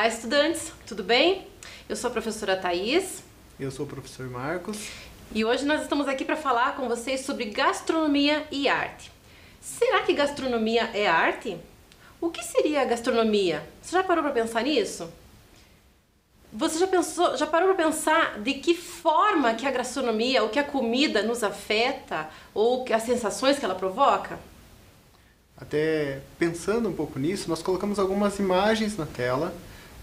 Olá, estudantes, tudo bem? Eu sou a professora Thaís. Eu sou o professor Marcos. E hoje nós estamos aqui para falar com vocês sobre gastronomia e arte. Será que gastronomia é arte? O que seria a gastronomia? Você já parou para pensar nisso? Você já parou para pensar de que forma que a gastronomia, ou que a comida nos afeta, ou as sensações que ela provoca? Até pensando um pouco nisso, nós colocamos algumas imagens na tela,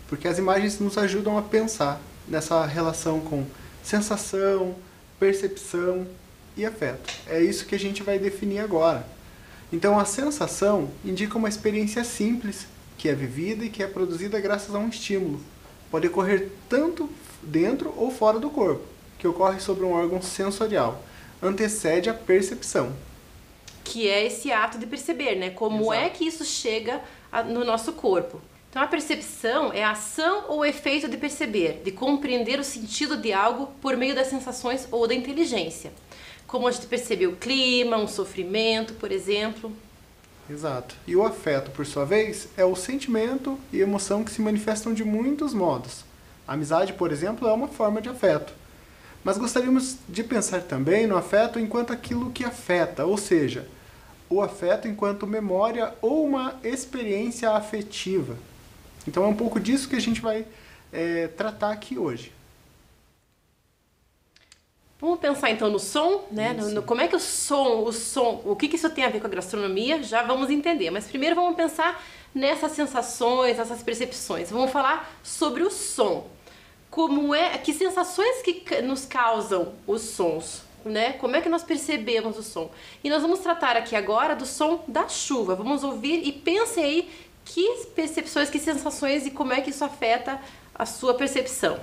porque as imagens nos ajudam a pensar nessa relação com sensação, percepção e afeto. É isso que a gente vai definir agora. Então, a sensação indica uma experiência simples, que é vivida e que é produzida graças a um estímulo. Pode ocorrer tanto dentro ou fora do corpo, que ocorre sobre um órgão sensorial. Antecede a percepção. Que é esse ato de perceber, né? Como Exato. é que isso chega no nosso corpo. Então a percepção é a ação ou efeito de perceber, de compreender o sentido de algo por meio das sensações ou da inteligência. Como a gente percebe o clima, um sofrimento, por exemplo. Exato. E o afeto, por sua vez, é o sentimento e emoção que se manifestam de muitos modos. A amizade, por exemplo, é uma forma de afeto. Mas gostaríamos de pensar também no afeto enquanto aquilo que afeta, ou seja, o afeto enquanto memória ou uma experiência afetiva. Então é um pouco disso que a gente vai tratar aqui hoje. Vamos pensar então no som, né? Como é que o som, o que isso tem a ver com a gastronomia? Já vamos entender. Mas primeiro vamos pensar nessas sensações, nessas percepções. Vamos falar sobre o som. Que sensações que nos causam os sons, né? Como é que nós percebemos o som? E nós vamos tratar aqui agora do som da chuva. Vamos ouvir e pensem aí que percepções, que sensações e como é que isso afeta a sua percepção.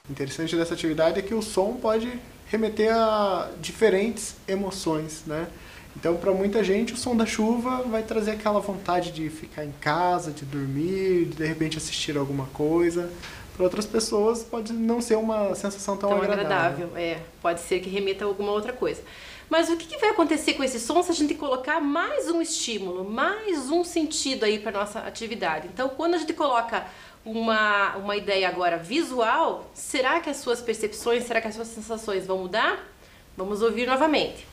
O interessante dessa atividade é que o som pode remeter a diferentes emoções, né? Então, para muita gente, o som da chuva vai trazer aquela vontade de ficar em casa, de dormir, de repente assistir alguma coisa. Para outras pessoas, pode não ser uma sensação tão agradável. Pode ser que remeta a alguma outra coisa. Mas o que vai acontecer com esse som se a gente colocar mais um estímulo, mais um sentido aí para nossa atividade? Então, quando a gente coloca uma ideia agora visual, será que as suas percepções, será que as suas sensações vão mudar? Vamos ouvir novamente.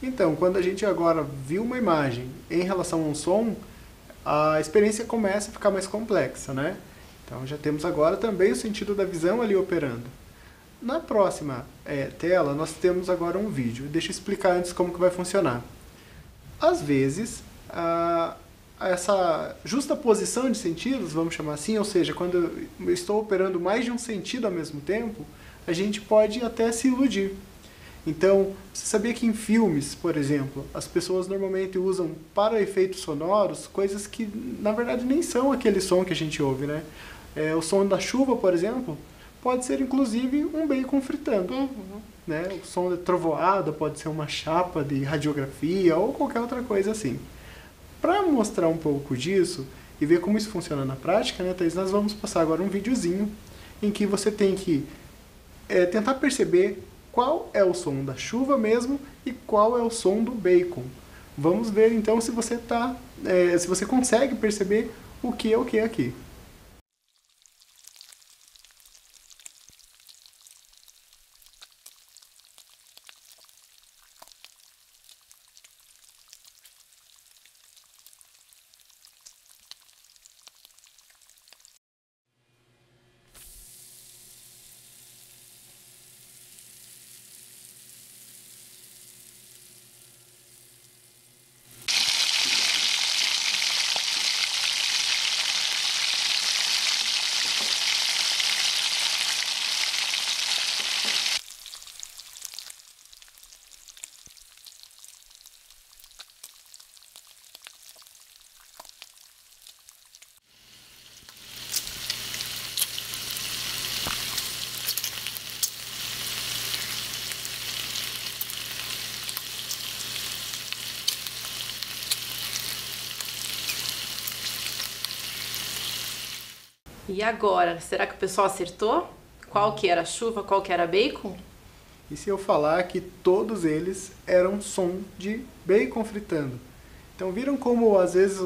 Então, quando a gente agora viu uma imagem em relação a um som, a experiência começa a ficar mais complexa, né? Então já temos agora também o sentido da visão ali operando. Na próxima tela, nós temos agora um vídeo. Deixa eu explicar antes como que vai funcionar. Às vezes, essa justa posição de sentidos, vamos chamar assim, ou seja, quando eu estou operando mais de um sentido ao mesmo tempo, a gente pode até se iludir. Então, você sabia que em filmes, por exemplo, as pessoas normalmente usam para efeitos sonoros coisas que na verdade nem são aquele som que a gente ouve, né? O som da chuva, por exemplo, pode ser inclusive um bacon fritando. Né? O som da trovoada pode ser uma chapa de radiografia ou qualquer outra coisa assim. Para mostrar um pouco disso e ver como isso funciona na prática, né, Thaís, nós vamos passar agora um videozinho em que você tem que tentar perceber qual é o som da chuva mesmo e qual é o som do bacon. Vamos ver então se você se você consegue perceber o que é aqui. E agora, será que o pessoal acertou? Qual que era a chuva, qual que era bacon? E se eu falar que todos eles eram som de bacon fritando? Então viram como às vezes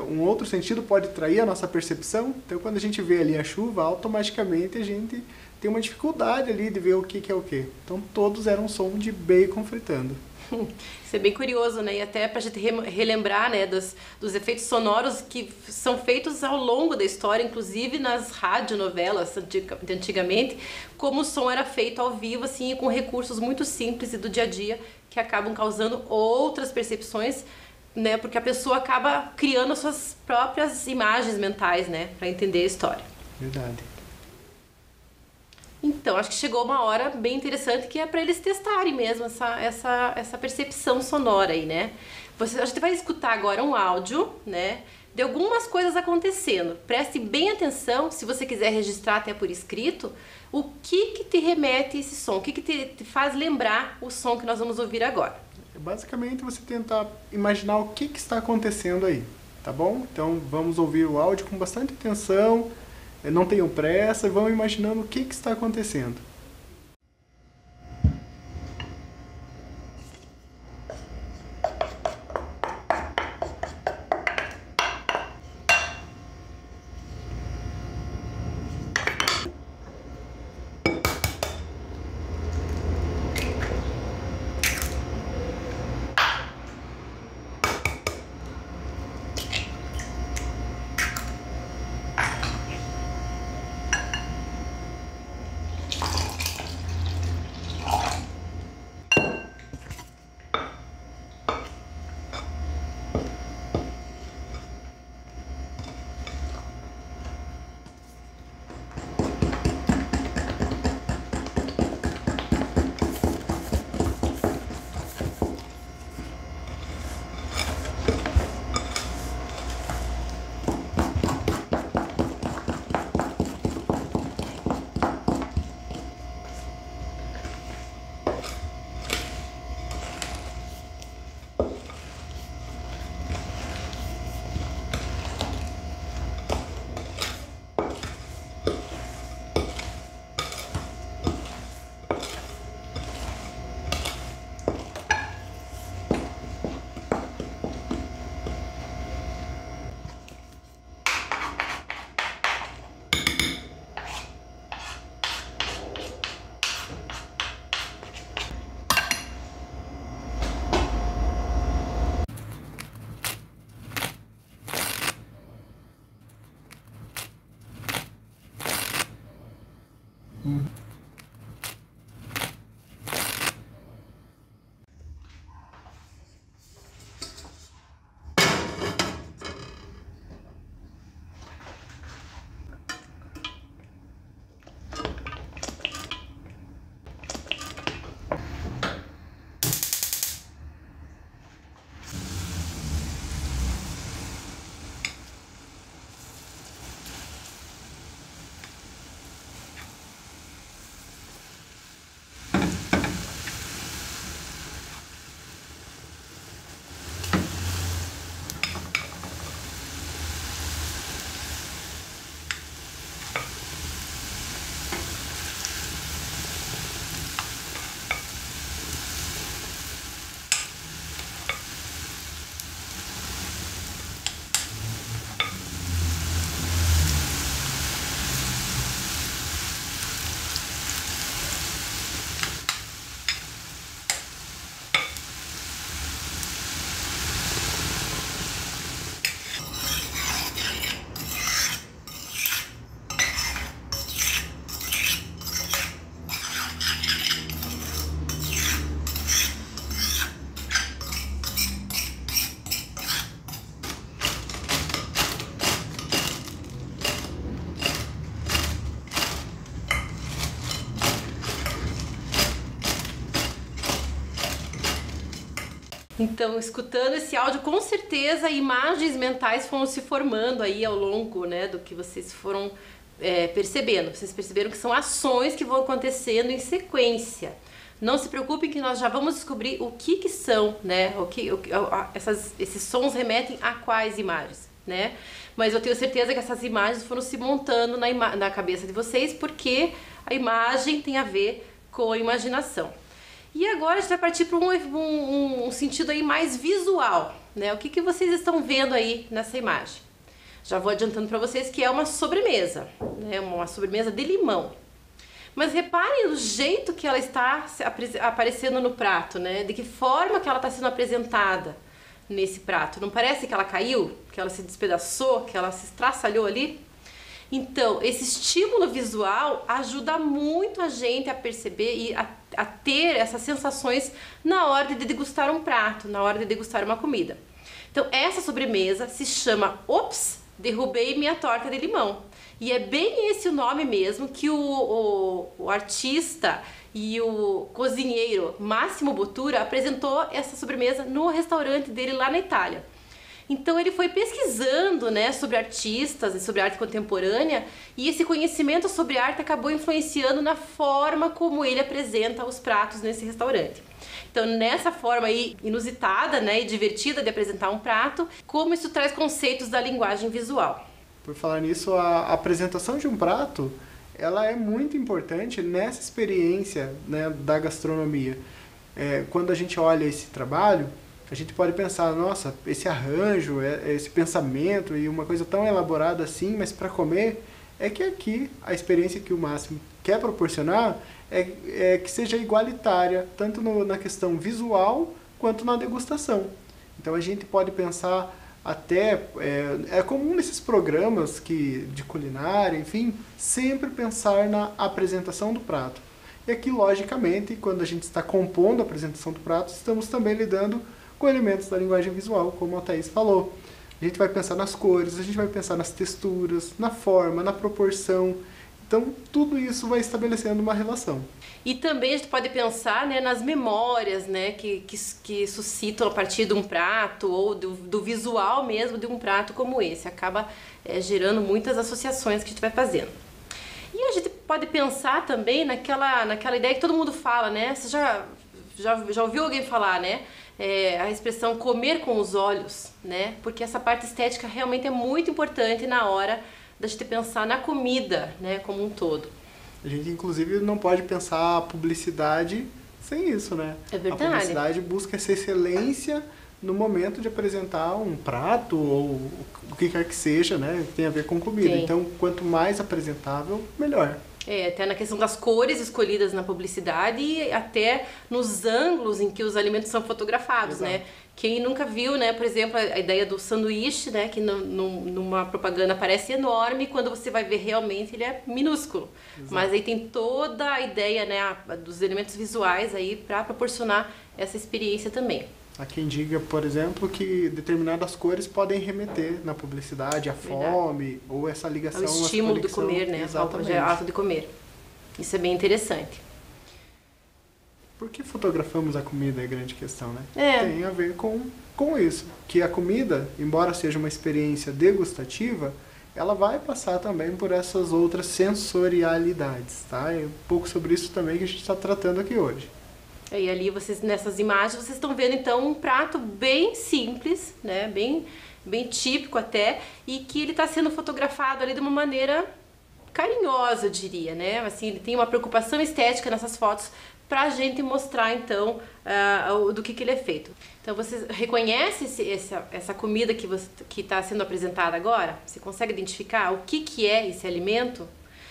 um outro sentido pode trair a nossa percepção? Então quando a gente vê ali a chuva, automaticamente a gente tem uma dificuldade ali de ver o que é o que. Então todos eram som de bacon fritando. Isso é bem curioso, né? E até pra gente relembrar, né, dos efeitos sonoros que são feitos ao longo da história, inclusive nas radionovelas de antigamente, como o som era feito ao vivo, assim, com recursos muito simples e do dia a dia, que acabam causando outras percepções, né? Porque a pessoa acaba criando as suas próprias imagens mentais, né, pra entender a história. Verdade. Então, acho que chegou uma hora bem interessante que é para eles testarem mesmo essa percepção sonora aí, né? A gente vai escutar agora um áudio, né, de algumas coisas acontecendo. Preste bem atenção, se você quiser registrar até por escrito, o que te remete esse som, o que te faz lembrar o som que nós vamos ouvir agora. Basicamente você tentar imaginar o que está acontecendo aí, tá bom? Então vamos ouvir o áudio com bastante atenção. Não tenham pressa e vão imaginando o que está acontecendo. Então, escutando esse áudio, com certeza imagens mentais foram se formando aí ao longo, né, do que vocês foram percebendo. Vocês perceberam que são ações que vão acontecendo em sequência. Não se preocupem que nós já vamos descobrir o que são, né, esses sons remetem a quais imagens. né? Mas eu tenho certeza que essas imagens foram se montando na cabeça de vocês, porque a imagem tem a ver com a imaginação. E agora a gente vai partir para um sentido aí mais visual, né? O que vocês estão vendo aí nessa imagem? Já vou adiantando para vocês que é uma sobremesa, né? Uma sobremesa de limão. Mas reparem o jeito que ela está aparecendo no prato, né? De que forma que ela está sendo apresentada nesse prato. Não parece que ela caiu, que ela se despedaçou, que ela se estraçalhou ali? Então, esse estímulo visual ajuda muito a gente a perceber e a ter essas sensações na hora de degustar um prato, na hora de degustar uma comida. Então, essa sobremesa se chama Ops, derrubei minha torta de limão. E é bem esse o nome mesmo que o artista e o cozinheiro Massimo Bottura apresentou essa sobremesa no restaurante dele lá na Itália. Então ele foi pesquisando, né, sobre artistas e sobre arte contemporânea, e esse conhecimento sobre arte acabou influenciando na forma como ele apresenta os pratos nesse restaurante. Então, nessa forma aí inusitada, né, e divertida de apresentar um prato, como isso traz conceitos da linguagem visual. Por falar nisso, a apresentação de um prato, ela é muito importante nessa experiência, né, da gastronomia. Quando a gente olha esse trabalho, a gente pode pensar, nossa, esse arranjo, esse pensamento e uma coisa tão elaborada assim, mas para comer, é que aqui a experiência que o Máximo quer proporcionar é que seja igualitária, tanto na questão visual quanto na degustação. Então a gente pode pensar até, é comum nesses programas de culinária, enfim, sempre pensar na apresentação do prato. E aqui, logicamente, quando a gente está compondo a apresentação do prato, estamos também lidando com elementos da linguagem visual, como a Thaís falou. A gente vai pensar nas cores, a gente vai pensar nas texturas, na forma, na proporção. Então, tudo isso vai estabelecendo uma relação. E também a gente pode pensar, né, nas memórias, né, que suscitam a partir de um prato ou do visual mesmo de um prato como esse. Acaba gerando muitas associações que a gente vai fazendo. E a gente pode pensar também naquela ideia que todo mundo fala, né? Você já ouviu alguém falar, né? A expressão comer com os olhos, né? Porque essa parte estética realmente é muito importante na hora da gente pensar na comida, né, como um todo. A gente, inclusive, não pode pensar a publicidade sem isso, né? É verdade. A publicidade busca essa excelência no momento de apresentar um prato ou o que quer que seja, né? Que tem a ver com comida. Sim. Então, quanto mais apresentável, melhor. Até na questão das cores escolhidas na publicidade e até nos ângulos em que os alimentos são fotografados, exato, né? Quem nunca viu, né, por exemplo, a ideia do sanduíche, né, que numa propaganda parece enorme e quando você vai ver realmente ele é minúsculo. Exato. Mas aí tem toda a ideia, né, dos elementos visuais aí para proporcionar essa experiência também. Há quem diga, por exemplo, que determinadas cores podem remeter na publicidade à fome ou essa ligação. Ao estímulo de comer, né? Exatamente. Ao ato de comer. Isso é bem interessante. Por que fotografamos a comida é a grande questão, né? Tem a ver com isso. Que a comida, embora seja uma experiência degustativa, ela vai passar também por essas outras sensorialidades, tá? É um pouco sobre isso também que a gente está tratando aqui hoje. E ali, nessas imagens, vocês estão vendo então um prato bem simples, né? Bem típico até, e que ele está sendo fotografado ali de uma maneira carinhosa, eu diria, né? Assim, ele tem uma preocupação estética nessas fotos para a gente mostrar então do que ele é feito. Então você reconhece essa comida que está sendo apresentada agora? Você consegue identificar o que é esse alimento?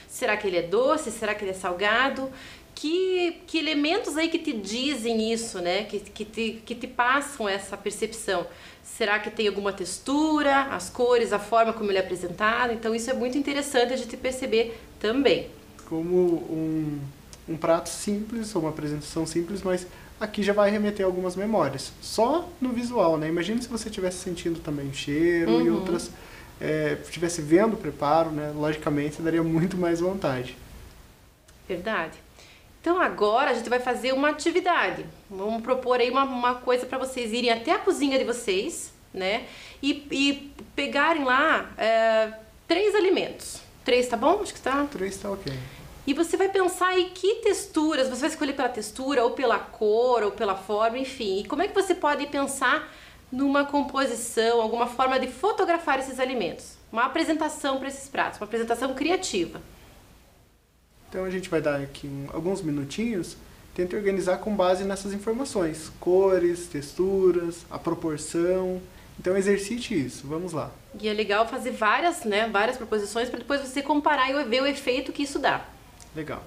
Será que ele é doce? Será que ele é salgado? Que elementos aí que te dizem isso, né? Que te passam essa percepção? Será que tem alguma textura, as cores, a forma como ele é apresentado? Então isso é muito interessante a gente perceber também. Como um prato simples, ou uma apresentação simples, mas aqui já vai remeter algumas memórias. Só no visual, né? Imagina se você estivesse sentindo também o cheiro e outras... estivesse vendo o preparo, né? Logicamente daria muito mais vontade. Verdade. Então agora a gente vai fazer uma atividade. Vamos propor aí uma coisa para vocês irem até a cozinha de vocês, né? E pegarem lá 3 alimentos. 3 tá bom? Acho que tá. 3 tá ok. E você vai pensar em que texturas, você vai escolher pela textura, ou pela cor, ou pela forma, enfim. E como é que você pode pensar numa composição, alguma forma de fotografar esses alimentos. Uma apresentação para esses pratos, uma apresentação criativa. Então a gente vai dar aqui alguns minutinhos, tenta organizar com base nessas informações, cores, texturas, a proporção. Então exercite isso, vamos lá. E é legal fazer várias proposições para depois você comparar e ver o efeito que isso dá. Legal.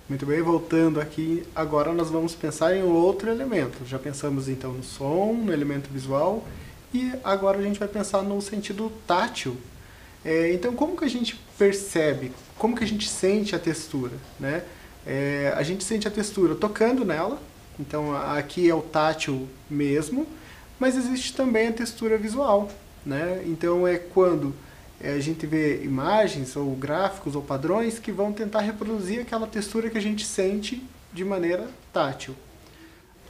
Muito bem, voltando aqui, agora nós vamos pensar em outro elemento. Já pensamos então no som, no elemento visual, e agora a gente vai pensar no sentido tátil. Então, como que a gente percebe, como que a gente sente a textura, né? A gente sente a textura tocando nela, então aqui é o tátil mesmo, mas existe também a textura visual, né? Então é quando a gente vê imagens ou gráficos ou padrões que vão tentar reproduzir aquela textura que a gente sente de maneira tátil.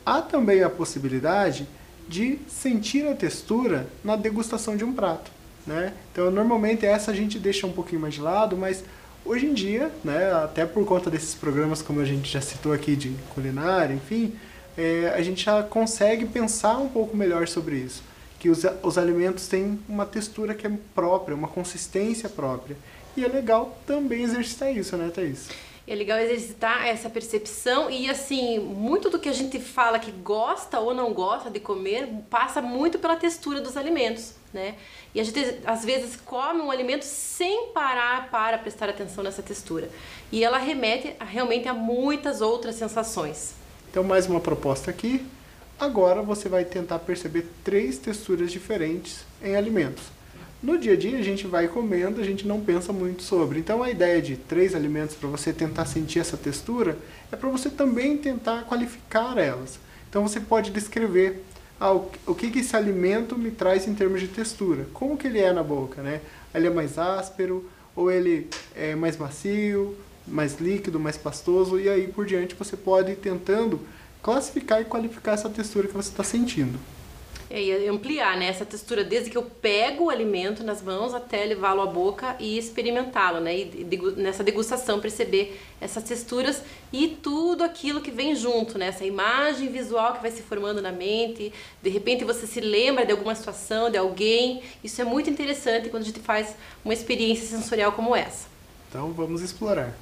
Há também a possibilidade de sentir a textura na degustação de um prato, né? Então, normalmente essa a gente deixa um pouquinho mais de lado, mas hoje em dia, né, até por conta desses programas como a gente já citou aqui de culinária, enfim, a gente já consegue pensar um pouco melhor sobre isso. Que os alimentos têm uma textura que é própria, uma consistência própria. E é legal também exercitar isso, né, Thaís? É legal exercitar essa percepção e, assim, muito do que a gente fala que gosta ou não gosta de comer passa muito pela textura dos alimentos, né? E a gente, às vezes, come um alimento sem parar para prestar atenção nessa textura. E ela remete realmente a muitas outras sensações. Então, mais uma proposta aqui. Agora você vai tentar perceber 3 texturas diferentes em alimentos. No dia a dia a gente vai comendo, a gente não pensa muito sobre. Então a ideia de 3 alimentos para você tentar sentir essa textura é para você também tentar qualificar elas. Então você pode descrever o que esse alimento me traz em termos de textura. Como que ele é na boca, né? Ele é mais áspero, ou ele é mais macio, mais líquido, mais pastoso, e aí por diante você pode ir tentando classificar e qualificar essa textura que você está sentindo. E ampliar, né, essa textura desde que eu pego o alimento nas mãos até levá-lo à boca e experimentá-lo, né, e nessa degustação perceber essas texturas e tudo aquilo que vem junto, né, essa imagem visual que vai se formando na mente, de repente você se lembra de alguma situação, de alguém. Isso é muito interessante quando a gente faz uma experiência sensorial como essa. Então vamos explorar.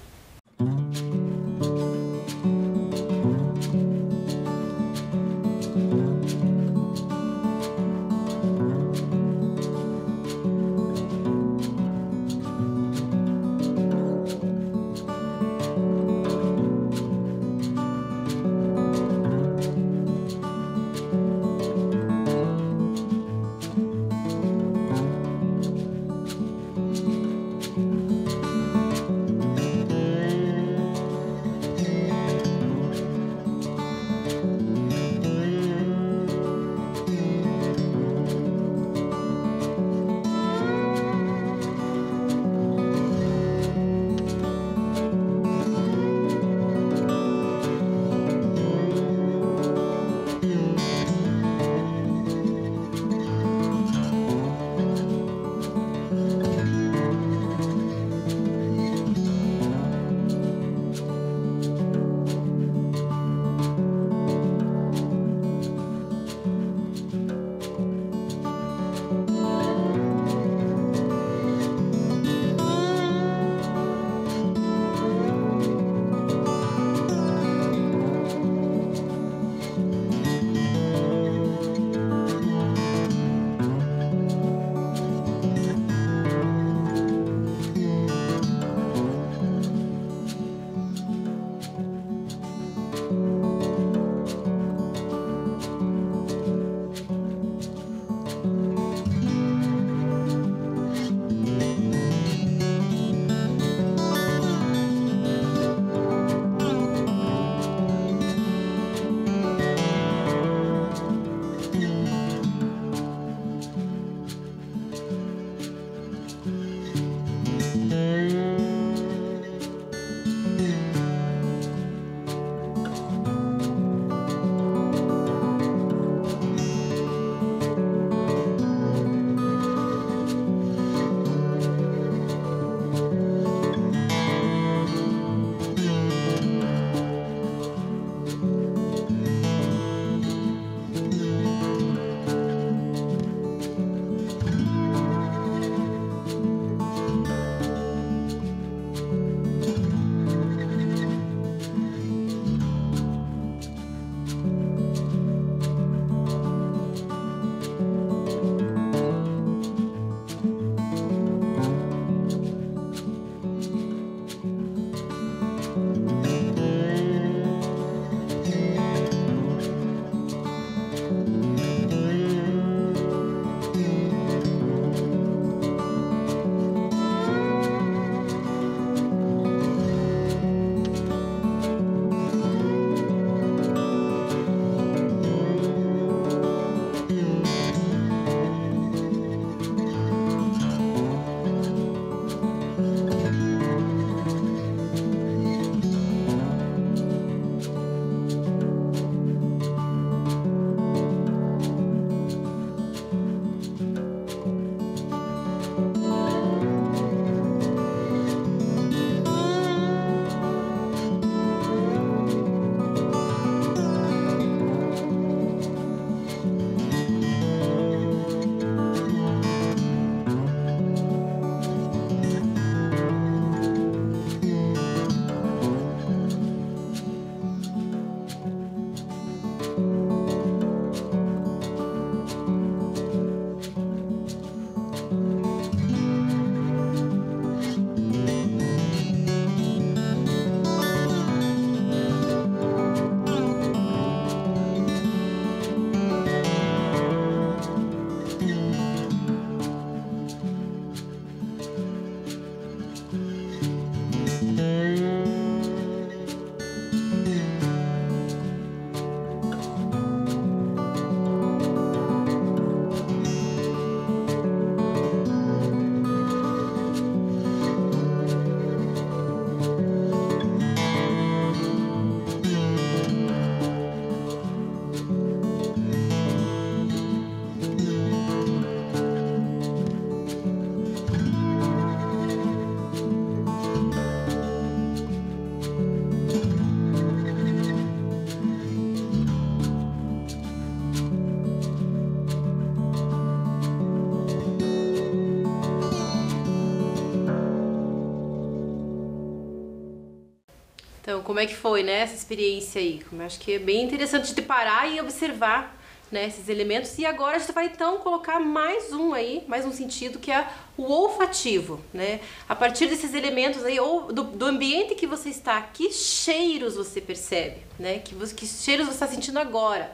Então, como é que foi, né, essa experiência aí? Eu acho que é bem interessante de parar e observar, né, esses elementos. E agora a gente vai então colocar mais um sentido, que é o olfativo, né? A partir desses elementos aí, ou do ambiente que você está, que cheiros você percebe, né? Que cheiros você está sentindo agora?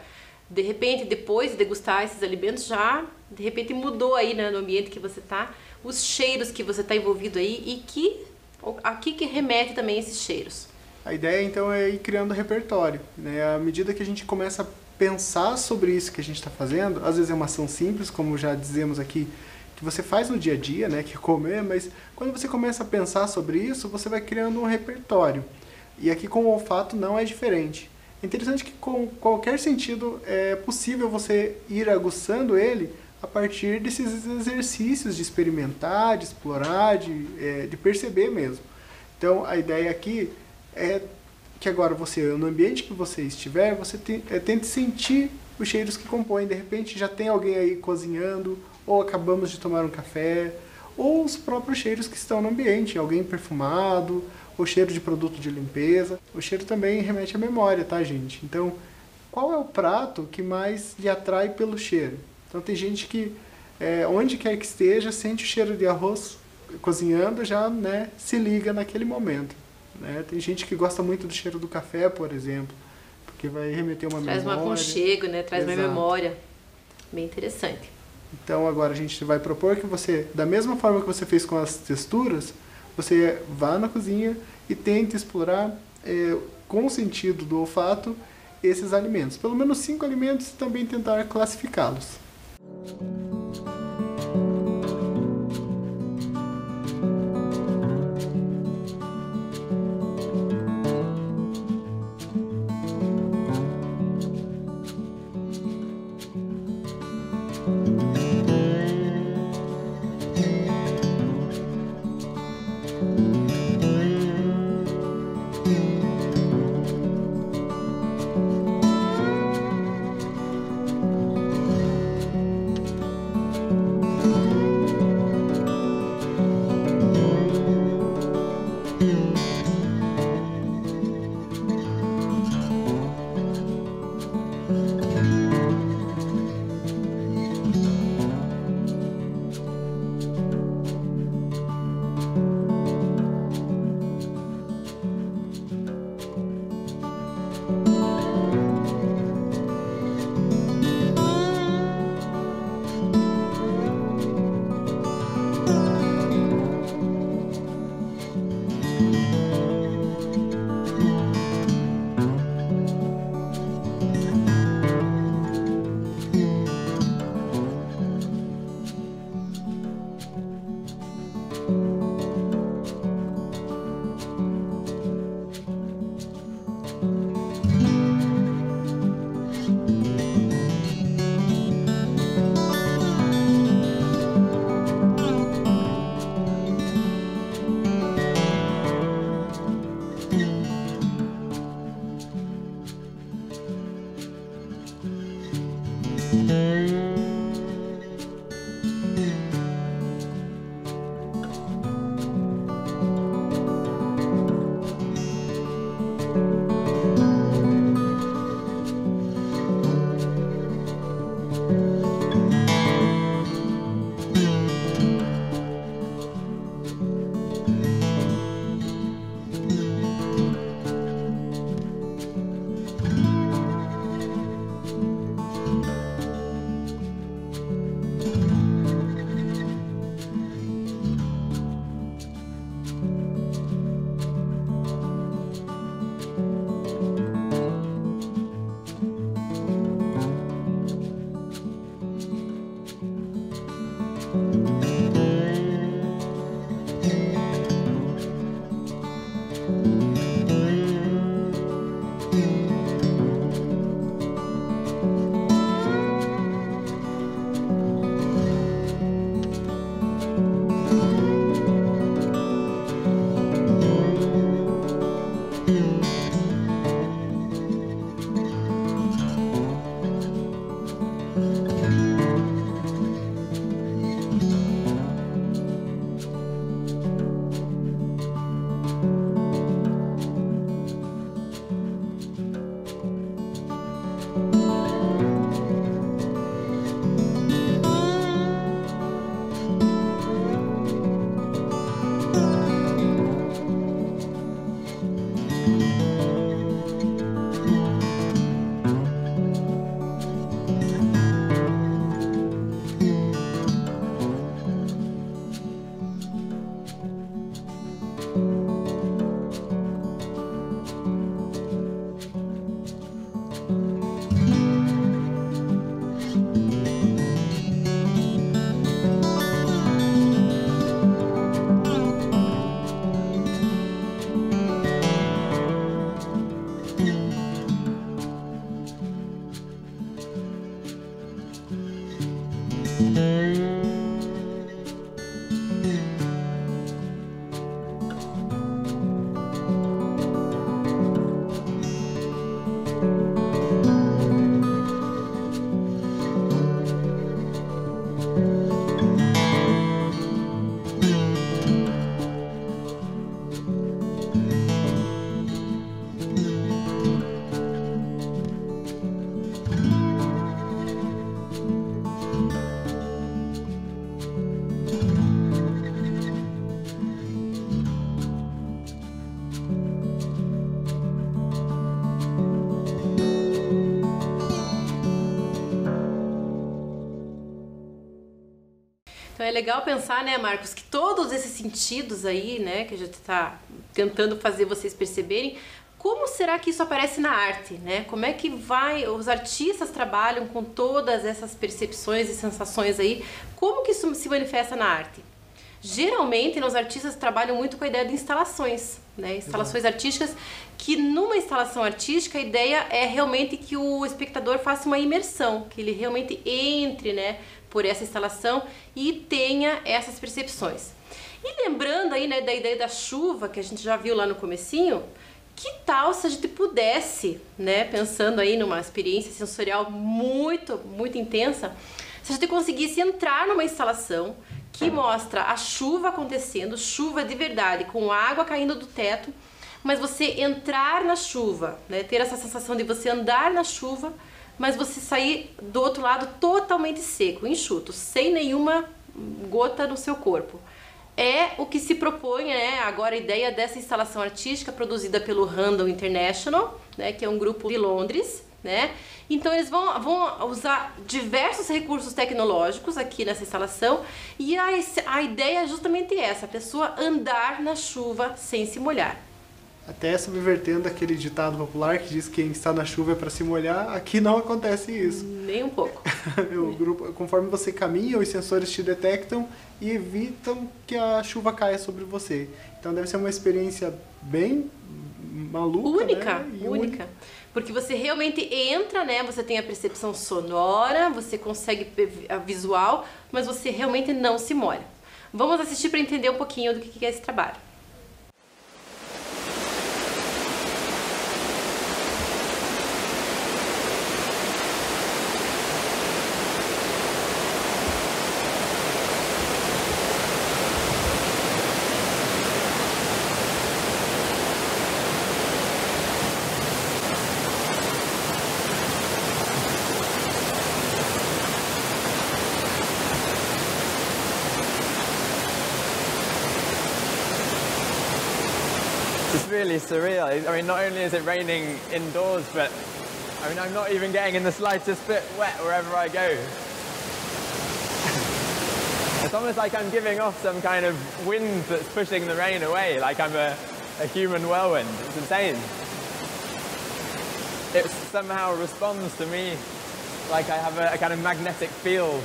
De repente, depois de degustar esses alimentos, já de repente mudou aí, né, no ambiente que você está, os cheiros que você está envolvido aí e a que remete também esses cheiros. A ideia, então, é ir criando repertório, né? À medida que a gente começa a pensar sobre isso que a gente está fazendo, às vezes é uma ação simples, como já dizemos aqui, que você faz no dia a dia, né? Que é comer, mas quando você começa a pensar sobre isso, você vai criando um repertório. E aqui com o olfato não é diferente. É interessante que com qualquer sentido é possível você ir aguçando ele a partir desses exercícios de experimentar, de explorar, de perceber mesmo. Então, a ideia aqui é que agora você, no ambiente que você estiver, você tente sentir os cheiros que compõem. De repente já tem alguém aí cozinhando, ou acabamos de tomar um café, ou os próprios cheiros que estão no ambiente, alguém perfumado, o cheiro de produto de limpeza. O cheiro também remete à memória, tá, gente? Então, qual é o prato que mais lhe atrai pelo cheiro? Então tem gente que, onde quer que esteja, sente o cheiro de arroz cozinhando, já, né, se liga naquele momento. Né? Tem gente que gosta muito do cheiro do café, por exemplo, porque vai remeter uma memória. Traz um aconchego, né? Traz uma memória. Bem interessante. Então agora a gente vai propor que você, da mesma forma que você fez com as texturas, você vá na cozinha e tente explorar com o sentido do olfato esses alimentos. Pelo menos 5 alimentos e também tentar classificá-los. Então é legal pensar, né, Marcos, que todos esses sentidos aí, né, que a gente está tentando fazer vocês perceberem, como será que isso aparece na arte, né? Como é que os artistas trabalham com todas essas percepções e sensações aí? Como que isso se manifesta na arte? Geralmente, os artistas trabalham muito com a ideia de instalações, né? Instalações artísticas, que numa instalação artística a ideia é realmente que o espectador faça uma imersão, que ele realmente entre, né, por essa instalação e tenha essas percepções. E lembrando aí, né, da ideia da chuva, que a gente já viu lá no comecinho, que tal se a gente pudesse, né, pensando aí numa experiência sensorial muito, muito intensa, se a gente conseguisse entrar numa instalação que mostra a chuva acontecendo, chuva de verdade, com água caindo do teto, mas você entrar na chuva, né, ter essa sensação de você andar na chuva, mas você sair do outro lado totalmente seco, enxuto, sem nenhuma gota no seu corpo. É o que se propõe, né, agora a ideia dessa instalação artística produzida pelo Randall International, né, que é um grupo de Londres, né? Então eles vão usar diversos recursos tecnológicos aqui nessa instalação e a ideia é justamente essa, a pessoa andar na chuva sem se molhar. Até subvertendo aquele ditado popular que diz que quem está na chuva é para se molhar, aqui não acontece isso. Nem um pouco. Conforme você caminha, os sensores te detectam e evitam que a chuva caia sobre você. Então deve ser uma experiência bem maluca, única, né? única. Porque você realmente entra, né? Você tem a percepção sonora, você consegue a visual, mas você realmente não se molha. Vamos assistir para entender um pouquinho do que é esse trabalho. It's really surreal. I mean, not only is it raining indoors, but I mean, I'm not even getting in the slightest bit wet wherever I go. It's almost like I'm giving off some kind of wind that's pushing the rain away, like I'm a human whirlwind. It's insane. It somehow responds to me like I have a kind of magnetic field.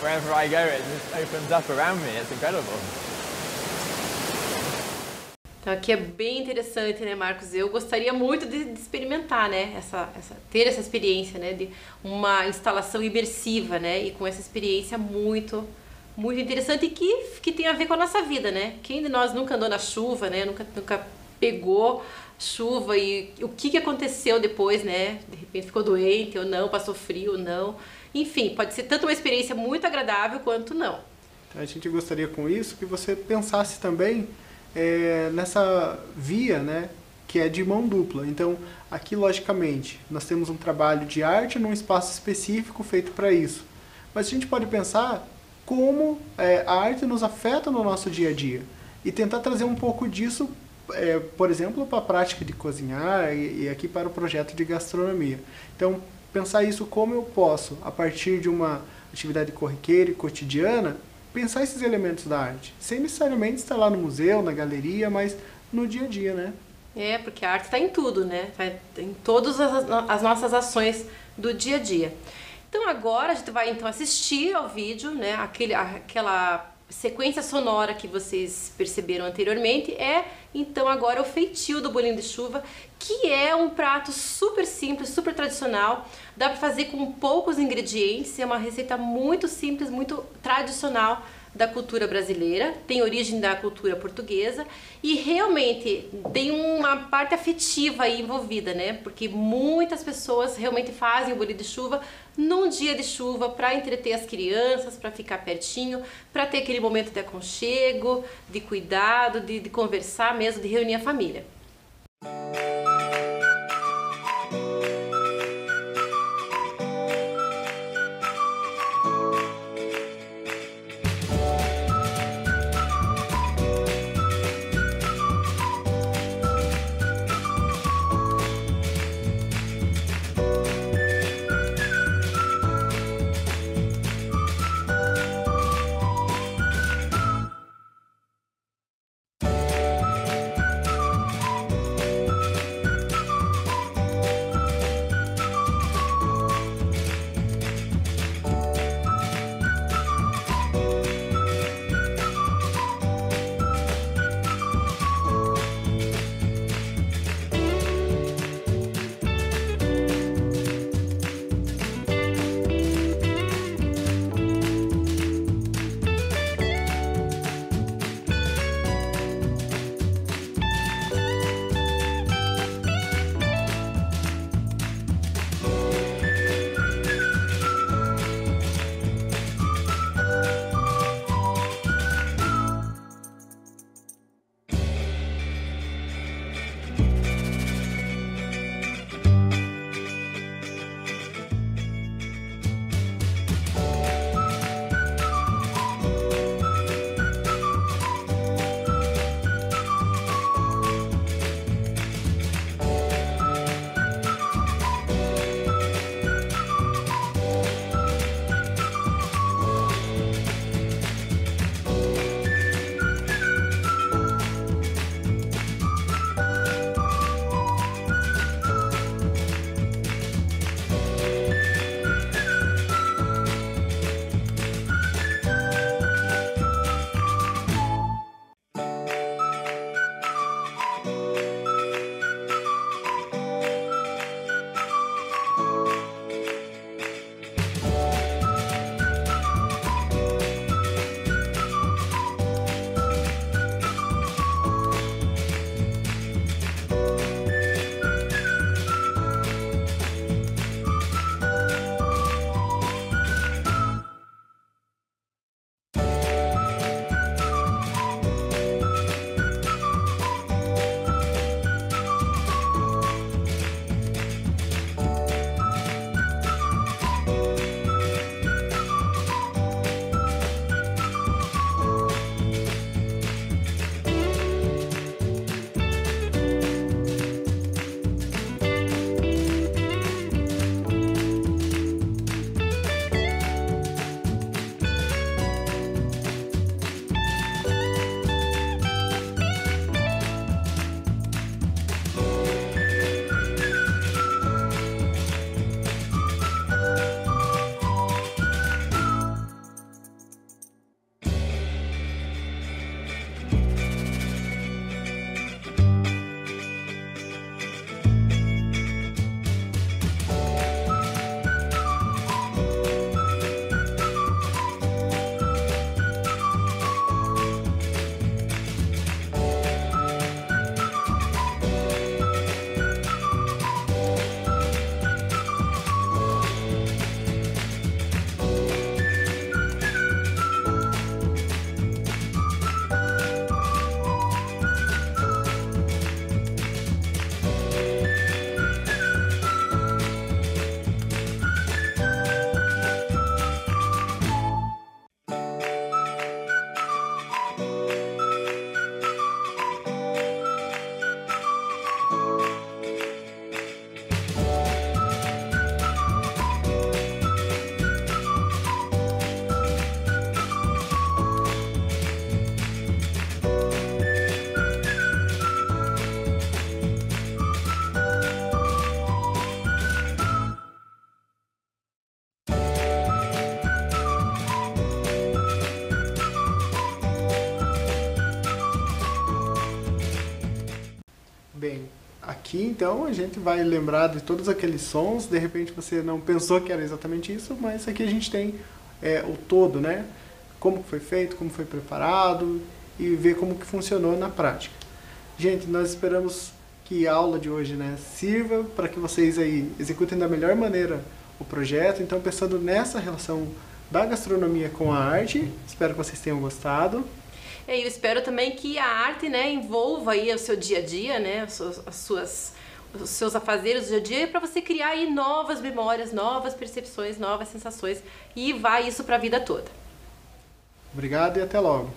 Wherever I go, it just opens up around me. It's incredible. Então aqui é bem interessante, né, Marcos? Eu gostaria muito de experimentar, né, ter essa experiência, né, de uma instalação imersiva, né, e com essa experiência muito interessante e que tem a ver com a nossa vida, né? Quem de nós nunca andou na chuva, né? Nunca pegou chuva e o que aconteceu depois, né? De repente ficou doente ou não, passou frio ou não. Enfim, pode ser tanto uma experiência muito agradável quanto não. Então, a gente gostaria com isso que você pensasse também nessa via, né, que é de mão dupla. Então, aqui, logicamente, nós temos um trabalho de arte num espaço específico feito para isso. Mas a gente pode pensar como a arte nos afeta no nosso dia a dia e tentar trazer um pouco disso por exemplo, para a prática de cozinhar e aqui para o projeto de gastronomia. Então, pensar isso como eu posso, a partir de uma atividade corriqueira e cotidiana, pensar esses elementos da arte, sem necessariamente estar lá no museu, na galeria, mas no dia a dia, né? Porque a arte está em tudo, né? Tá em todas as nossas ações do dia a dia. Então agora a gente vai então assistir ao vídeo, né? Aquela sequência sonora que vocês perceberam anteriormente então agora o feitio do bolinho de chuva, que é um prato super simples, super tradicional, dá para fazer com poucos ingredientes, é uma receita muito simples, muito tradicional da cultura brasileira, tem origem da cultura portuguesa e realmente tem uma parte afetiva aí envolvida, né? Porque muitas pessoas realmente fazem o bolinho de chuva num dia de chuva para entreter as crianças, para ficar pertinho, para ter aquele momento de aconchego, de cuidado, de conversar mesmo, de reunir a família. Bem, aqui então a gente vai lembrar de todos aqueles sons, de repente você não pensou que era exatamente isso, mas aqui a gente tem o todo, né? Como foi feito, como foi preparado e ver como que funcionou na prática. Gente, nós esperamos que a aula de hoje, né, sirva para que vocês aí executem da melhor maneira o projeto. Então, pensando nessa relação da gastronomia com a arte, espero que vocês tenham gostado. E eu espero também que a arte, né, envolva aí o seu dia a dia, né, os seus afazeres do dia a dia, para você criar aí novas memórias, novas percepções, novas sensações e vai isso para a vida toda. Obrigado e até logo.